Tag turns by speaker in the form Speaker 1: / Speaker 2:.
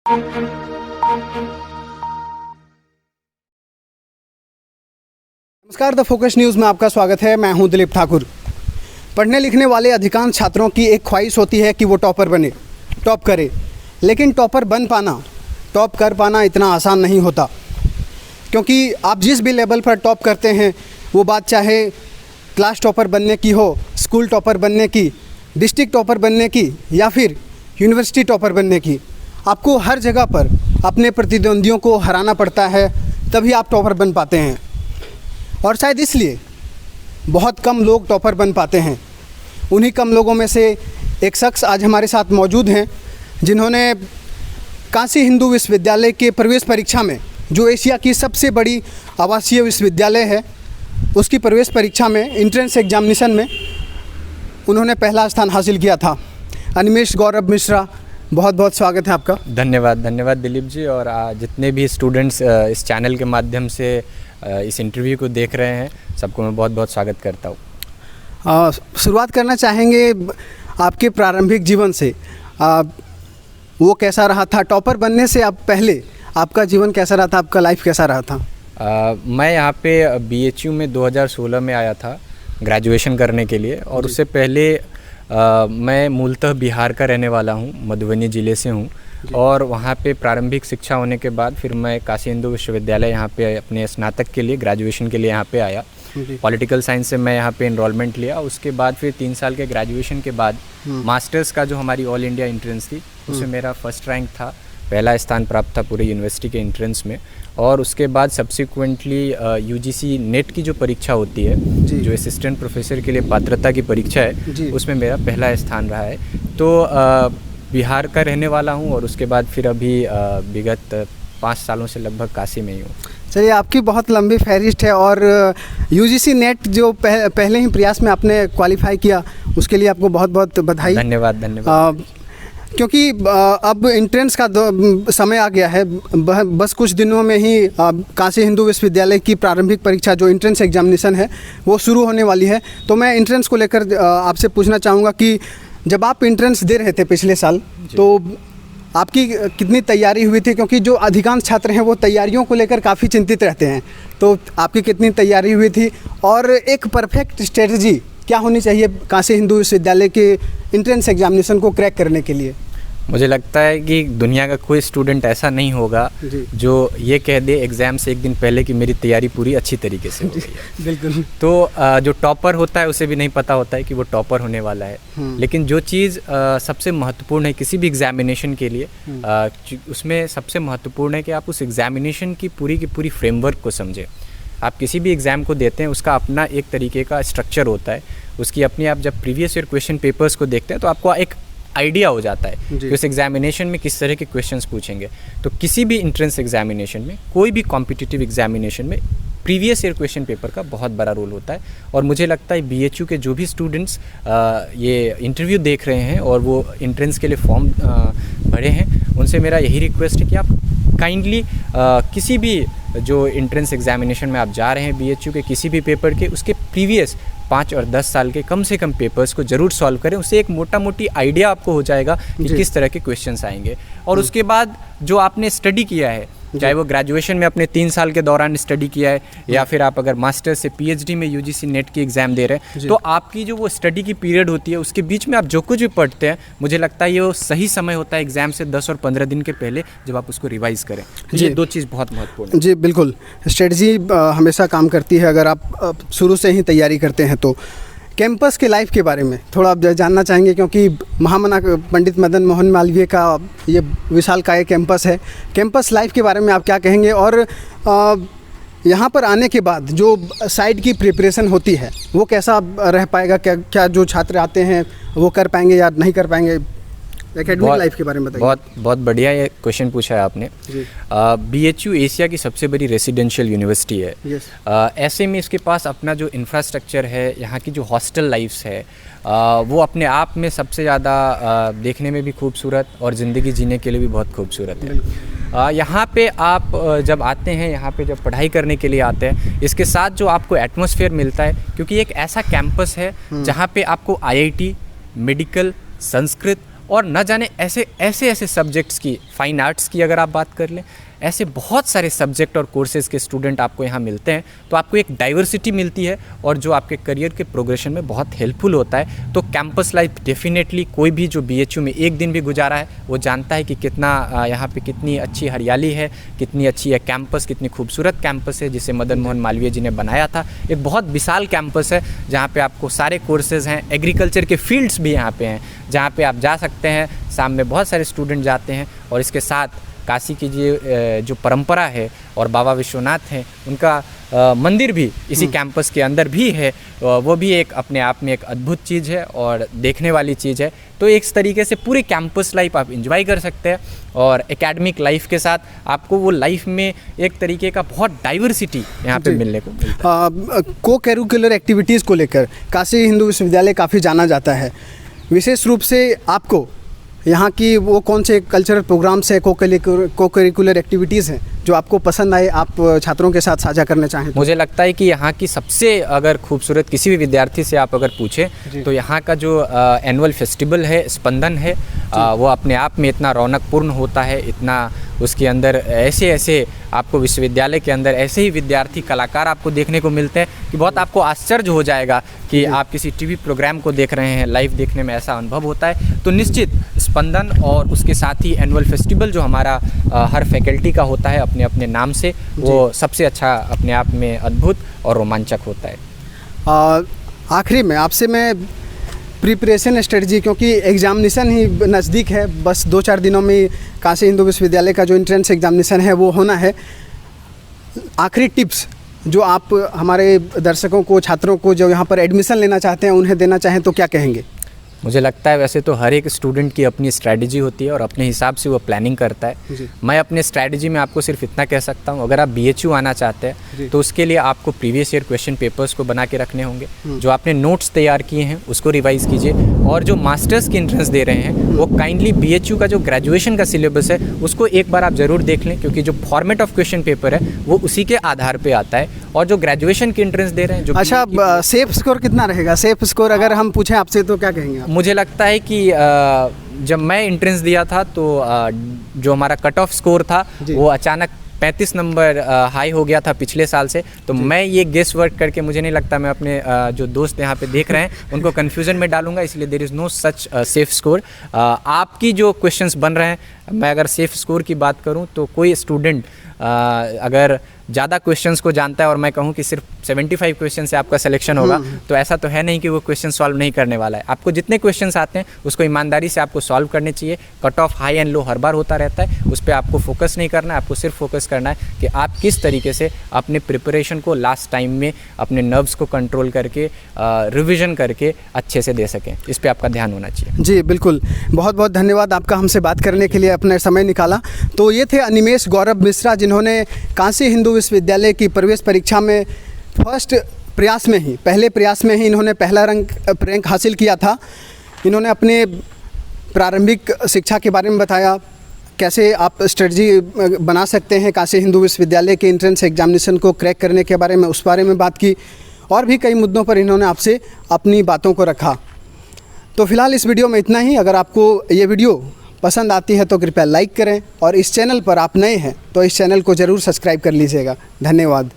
Speaker 1: नमस्कार, the focus news में आपका स्वागत है। मैं हूं दिलीप ठाकुर। पढ़ने लिखने वाले अधिकांश छात्रों की एक ख्वाहिश होती है कि वो टॉपर बने, टॉप करे। लेकिन टॉपर बन पाना, टॉप कर पाना इतना आसान नहीं होता, क्योंकि आप जिस भी लेवल पर टॉप करते हैं, वो बात चाहे क्लास टॉपर बनने की हो, स्कूल टॉपर बनने की, डिस्ट्रिक्ट टॉपर बनने की या फिर यूनिवर्सिटी टॉपर बनने की, आपको हर जगह पर अपने प्रतिद्वंदियों को हराना पड़ता है, तभी आप टॉपर बन पाते हैं। और शायद इसलिए बहुत कम लोग टॉपर बन पाते हैं। उन्हीं कम लोगों में से एक शख्स आज हमारे साथ मौजूद हैं, जिन्होंने काशी हिंदू विश्वविद्यालय के प्रवेश परीक्षा में, जो एशिया की सबसे बड़ी आवासीय विश्वविद्यालय है, उसकी प्रवेश परीक्षा में, एंट्रेंस एग्जामिनेशन में उन्होंने पहला स्थान हासिल किया था। अनिमेश गौरव मिश्रा, बहुत बहुत स्वागत है आपका।
Speaker 2: धन्यवाद दिलीप जी। और जितने भी स्टूडेंट्स इस चैनल के माध्यम से इस इंटरव्यू को देख रहे हैं, सबको मैं बहुत बहुत स्वागत करता हूँ।
Speaker 1: शुरुआत करना चाहेंगे आपके प्रारंभिक जीवन से। वो कैसा रहा था? टॉपर बनने से आप पहले आपका जीवन कैसा रहा था? आपका लाइफ कैसा रहा था?
Speaker 2: मैं यहाँ पे BHU में 2016 में आया था ग्रेजुएशन करने के लिए। और उससे पहले मैं मूलतः बिहार का रहने वाला हूँ, मधुबनी ज़िले से हूँ। और वहाँ पे प्रारंभिक शिक्षा होने के बाद फिर मैं काशी हिंदू विश्वविद्यालय यहाँ पे अपने स्नातक के लिए, ग्रेजुएशन के लिए यहाँ पे आया। पॉलिटिकल साइंस से मैं यहाँ पे एनरोलमेंट लिया। उसके बाद फिर 3 साल के ग्रेजुएशन के बाद मास्टर्स का जो हमारी ऑल इंडिया एंट्रेंस थी, उसमें मेरा फर्स्ट रैंक था, पहला स्थान प्राप्त था पूरे यूनिवर्सिटी के एंट्रेंस में। और उसके बाद सब्सिक्वेंटली UGC नेट की जो परीक्षा होती है, जो असिस्टेंट प्रोफेसर के लिए पात्रता की परीक्षा है, उसमें मेरा पहला स्थान रहा है। तो बिहार का रहने वाला हूँ और उसके बाद फिर अभी विगत 5 सालों से लगभग काशी में ही हूँ।
Speaker 1: चलिए, आपकी बहुत लंबी फहरिस्त है। और UGC नेट जो पहले ही प्रयास में आपने क्वालिफाई किया, उसके लिए आपको बहुत बहुत बधाई।
Speaker 2: धन्यवाद।
Speaker 1: क्योंकि अब एंट्रेंस का समय आ गया है। बस कुछ दिनों में ही काशी हिंदू विश्वविद्यालय की प्रारंभिक परीक्षा, जो एंट्रेंस एग्जामिनेशन है, वो शुरू होने वाली है। तो मैं एंट्रेंस को लेकर आपसे पूछना चाहूँगा कि जब आप एंट्रेंस दे रहे थे पिछले साल, तो आपकी कितनी तैयारी हुई थी? क्योंकि जो अधिकांश छात्र हैं वो तैयारियों को लेकर काफ़ी चिंतित रहते हैं, तो आपकी कितनी तैयारी हुई थी? और एक परफेक्ट स्ट्रेटजी क्या होनी चाहिए काशी हिंदू विश्वविद्यालय के एंट्रेंस एग्जामिनेशन को क्रैक करने के लिए?
Speaker 2: मुझे लगता है कि दुनिया का कोई स्टूडेंट ऐसा नहीं होगा जो ये कह दे एग्ज़ाम से एक दिन पहले कि मेरी तैयारी पूरी अच्छी तरीके से हो गई है।
Speaker 1: बिल्कुल।
Speaker 2: तो जो टॉपर होता है उसे भी नहीं पता होता है कि वो टॉपर होने वाला है। लेकिन जो चीज़ सबसे महत्वपूर्ण है किसी भी एग्जामिनेशन के लिए, उसमें सबसे महत्वपूर्ण है कि आप उस एग्जामिनेशन की पूरी फ्रेमवर्क को समझें। आप किसी भी एग्ज़ाम को देते हैं, उसका अपना एक तरीके का स्ट्रक्चर होता है, उसकी अपनी। आप जब प्रीवियस ईयर क्वेश्चन पेपर्स को देखते हैं तो आपको एक आइडिया हो जाता है कि उस एग्जामिनेशन में किस तरह के क्वेश्चंस पूछेंगे। तो किसी भी एंट्रेंस एग्जामिनेशन में, कोई भी कॉम्पिटिटिव एग्जामिनेशन में प्रीवियस ईयर क्वेश्चन पेपर का बहुत बड़ा रोल होता है। और मुझे लगता है BHU के जो भी स्टूडेंट्स ये इंटरव्यू देख रहे हैं और वो एंट्रेंस के लिए फॉर्म भरे हैं, उनसे मेरा यही रिक्वेस्ट है कि आप काइंडली किसी भी जो एंट्रेंस एग्जामिनेशन में आप जा रहे हैं BHU के किसी भी पेपर के, उसके प्रीवियस 5 और 10 साल के कम से कम पेपर्स को ज़रूर सॉल्व करें। उससे एक मोटा मोटी आइडिया आपको हो जाएगा कि किस तरह के क्वेश्चंस आएंगे। और उसके बाद जो आपने स्टडी किया है, चाहे वो ग्रेजुएशन में अपने 3 साल के दौरान स्टडी किया है, या फिर आप अगर मास्टर से PhD में UGC नेट की एग्ज़ाम दे रहे हैं, तो आपकी जो वो स्टडी की पीरियड होती है, उसके बीच में आप जो कुछ भी पढ़ते हैं, मुझे लगता है ये वो सही समय होता है एग्ज़ाम से 10 और 15 दिन के पहले, जब आप उसको रिवाइज़ करें। तो ये 2 चीज़ बहुत महत्वपूर्ण है।
Speaker 1: जी बिल्कुल, स्ट्रेटजी हमेशा काम करती है अगर आप शुरू से ही तैयारी करते हैं तो। कैंपस के लाइफ के बारे में थोड़ा आप जानना चाहेंगे, क्योंकि महामना पंडित मदन मोहन मालवीय का ये विशालकाय कैंपस है। कैंपस लाइफ के बारे में आप क्या कहेंगे? और यहाँ पर आने के बाद जो साइड की प्रिपरेशन होती है, वो कैसा रह पाएगा? क्या जो छात्र आते हैं वो कर पाएंगे या नहीं कर पाएंगे? एकेडमिक लाइफ के बारे में बताइए।
Speaker 2: बहुत बढ़िया ये क्वेश्चन पूछा है आपने। BHU एशिया की सबसे बड़ी रेसिडेंशियल यूनिवर्सिटी है। ऐसे में इसके पास अपना जो इंफ्रास्ट्रक्चर है, यहाँ की जो हॉस्टल लाइफ्स है, वो अपने आप में सबसे ज़्यादा देखने में भी खूबसूरत और ज़िंदगी जीने के लिए भी बहुत खूबसूरत है। यहाँ पे आप जब आते हैं, यहाँ पे जब पढ़ाई करने के लिए आते हैं, इसके साथ जो आपको एटमॉस्फेयर मिलता है, क्योंकि एक ऐसा कैंपस है जहाँ पे आपको IIT, मेडिकल, संस्कृत और न जाने ऐसे ऐसे ऐसे सब्जेक्ट्स की, फाइन आर्ट्स की अगर आप बात कर लें, ऐसे बहुत सारे सब्जेक्ट और कोर्सेज़ के स्टूडेंट आपको यहाँ मिलते हैं। तो आपको एक डाइवर्सिटी मिलती है और जो आपके करियर के प्रोग्रेशन में बहुत हेल्पफुल होता है। तो कैंपस लाइफ डेफिनेटली कोई भी जो BHU में एक दिन भी गुजारा है वो जानता है कि कितना यहाँ पे कितनी अच्छी हरियाली है, कितनी अच्छी है कैंपस, कितनी खूबसूरत कैंपस है जिसे मदन मोहन मालवीय जी ने बनाया था। एक बहुत विशाल कैंपस है जहाँ पे आपको सारे कोर्सेज़ हैं, एग्रीकल्चर के फील्ड्स भी यहाँ पे हैं जहाँ पे आप जा सकते हैं। शाम में बहुत सारे स्टूडेंट जाते हैं और इसके साथ काशी की जो परंपरा है और बाबा विश्वनाथ हैं उनका मंदिर भी इसी कैंपस के अंदर भी है। वो भी एक अपने आप में एक अद्भुत चीज़ है और देखने वाली चीज़ है। तो एक तरीके से पूरी कैंपस लाइफ आप एंजॉय कर सकते हैं और एकेडमिक लाइफ के साथ आपको वो लाइफ में एक तरीके का बहुत डाइवर्सिटी यहाँ पे मिलने को मिलता है।
Speaker 1: को करिकुलर एक्टिविटीज़ को लेकर काशी हिंदू विश्वविद्यालय काफ़ी जाना जाता है। विशेष रूप से आपको यहाँ की वो कौन से कल्चरल प्रोग्राम्स है, को करिकुलर एक्टिविटीज़ हैं जो आपको पसंद आए, आप छात्रों के साथ साझा करना चाहें?
Speaker 2: मुझे लगता है कि यहाँ की सबसे अगर खूबसूरत किसी भी विद्यार्थी से आप अगर पूछें तो यहाँ का जो एनुअल फेस्टिवल है, स्पंदन है, वो अपने आप में इतना रौनकपूर्ण होता है, इतना उसके अंदर ऐसे ऐसे आपको विश्वविद्यालय के अंदर ऐसे ही विद्यार्थी कलाकार आपको देखने को मिलते हैं कि बहुत आपको आश्चर्य हो जाएगा कि आप किसी टीवी प्रोग्राम को देख रहे हैं, लाइव देखने में ऐसा अनुभव होता है। तो निश्चित स्पंदन और उसके साथ ही एनुअल फेस्टिवल जो हमारा हर फैकल्टी का होता है अपने अपने नाम से, वो सबसे अच्छा अपने आप में अद्भुत और रोमांचक होता है।
Speaker 1: आखिरी में आपसे मैं प्रिपरेशन स्ट्रेटजी, क्योंकि एग्जामिनेशन ही नज़दीक है, बस 2-4 दिनों में काशी हिंदू विश्वविद्यालय का जो एंट्रेंस एग्जामिनेशन है वो होना है। आखिरी टिप्स जो आप हमारे दर्शकों को, छात्रों को जो यहाँ पर एडमिशन लेना चाहते हैं उन्हें देना चाहें तो क्या कहेंगे?
Speaker 2: मुझे लगता है वैसे तो हर एक स्टूडेंट की अपनी स्ट्रैटेजी होती है और अपने हिसाब से वो प्लानिंग करता है। मैं अपने स्ट्रैटेजी में आपको सिर्फ इतना कह सकता हूँ, अगर आप BHU आना चाहते हैं तो उसके लिए आपको प्रीवियस ईयर क्वेश्चन पेपर्स को बना के रखने होंगे। जो आपने नोट्स तैयार किए हैं उसको रिवाइज कीजिए और जो मास्टर्स की एंट्रेंस दे रहे हैं वो काइंडली BHU का जो ग्रेजुएशन का सिलेबस है उसको एक बार आप ज़रूर देख लें, क्योंकि जो फॉर्मेट ऑफ क्वेश्चन पेपर है वो उसी के आधार पर आता है। और जो ग्रेजुएशन की एंट्रेंस दे रहे हैं, जो
Speaker 1: अच्छा, सेफ स्कोर कितना रहेगा? सेफ स्कोर अगर हम पूछें आपसे तो क्या कहेंगे आप?
Speaker 2: मुझे लगता है कि जब मैं एंट्रेंस दिया था तो जो हमारा कट ऑफ स्कोर था वो अचानक 35 नंबर हाई हो गया था पिछले साल से। तो मैं ये गेस वर्क करके मुझे नहीं लगता मैं अपने जो दोस्त यहाँ पे देख रहे हैं उनको कन्फ्यूज़न में डालूंगा, इसलिए there is no such safe score. आपकी जो क्वेश्चंस बन रहे हैं, मैं अगर सेफ स्कोर की बात करूँ तो कोई स्टूडेंट अगर ज़्यादा क्वेश्चंस को जानता है और मैं कहूँ कि सिर्फ 75 क्वेश्चन से आपका सिलेक्शन होगा, तो ऐसा तो है नहीं कि वो क्वेश्चन सॉल्व नहीं करने वाला है। आपको जितने क्वेश्चंस आते हैं उसको ईमानदारी से आपको सॉल्व करने चाहिए। Cut off high and low हर बार होता रहता है, उस पर आपको फोकस नहीं करना है। आपको सिर्फ फोकस करना है कि आप किस तरीके से अपने प्रिपरेशन को लास्ट टाइम में अपने नर्व्स को कंट्रोल करके रिविज़न करके अच्छे से दे सकें। इस पर आपका ध्यान होना चाहिए।
Speaker 1: जी बिल्कुल, बहुत बहुत धन्यवाद आपका हमसे बात करने के लिए, अपना समय निकाला। तो ये थे अनिमेष गौरव मिश्रा, जिन्होंने काशी हिंदू विश्वविद्यालय की प्रवेश परीक्षा में फर्स्ट प्रयास में ही, पहले प्रयास में ही इन्होंने पहला रैंक हासिल किया था। इन्होंने अपने प्रारंभिक शिक्षा के बारे में बताया, कैसे आप स्ट्रेटजी बना सकते हैं काशी हिंदू विश्वविद्यालय के एंट्रेंस एग्जामिनेशन को क्रैक करने के बारे में, उस बारे में बात की और भी कई मुद्दों पर इन्होंने आपसे अपनी बातों को रखा। तो फिलहाल इस वीडियो में इतना ही। अगर आपको ये वीडियो पसंद आती है तो कृपया लाइक करें और इस चैनल पर आप नए हैं तो इस चैनल को ज़रूर सब्सक्राइब कर लीजिएगा। धन्यवाद।